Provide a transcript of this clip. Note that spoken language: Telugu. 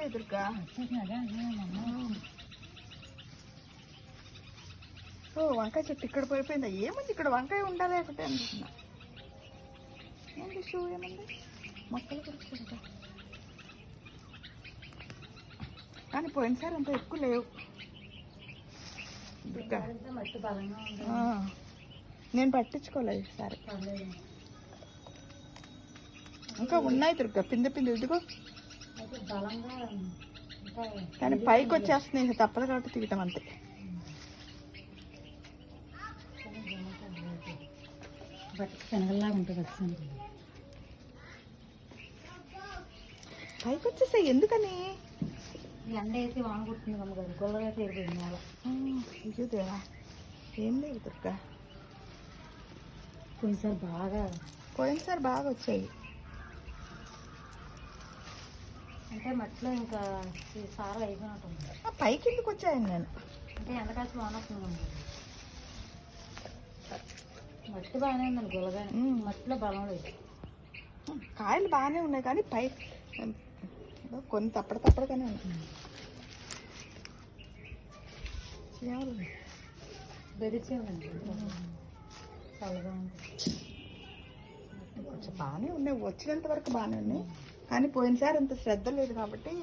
వచ్చేసాయి దుర్గా. ఓ వంకాయ చెట్టు ఇక్కడ పడిపోయిందా? ఏముంది ఇక్కడ వంకాయ ఉండాలి ఒకటే అనుకుంటున్నా. ఏంటి షూ ఏముంది? మొక్కలు కొడుకుంటా. కానీ పోయినసారి అంత ఎక్కువ లేవు దుర్గా. నేను పట్టించుకోలేదు ఈసారి. ఇంకా ఉన్నాయి దుర్గా, పిండి ఇదిగో. కానీ పైకి వచ్చేస్తున్నాయి, తప్పదు కాబట్టి తీయటం అంతే. శనగల్లాగా ఉంటుంది. పైకి వచ్చేసాయి ఎందుకని? ఎండ వేసి వానగుట్టింది అమ్మగారు, గొల్లగా తీరిపోయింది నేల. ఇదేనా? ఏం లేదు దుర్గా. పోయినసారి బాగా వచ్చాయి. అంటే మట్టిలో ఇంకా సారా అయిపోయినట్టుంది. పైకి ఎందుకు వచ్చాయని నేను అంటే ఎండకాసి వానొస్తుంది. మట్టి బాగానే ఉందండి, గొల్లగానే. మట్టిలో బలం లేదు. కాయలు బాగానే ఉన్నాయి కానీ పై కొన్ని తప్పడగానే ఉన్నాయి. బెదిరించేవాళ్ళండి చల్లగా కొంచెం బాగానే ఉన్నాయి, వచ్చినంత వరకు బాగానే ఉన్నాయి. కానీ పోయినసారి అంత శ్రద్ధ లేదు కాబట్టి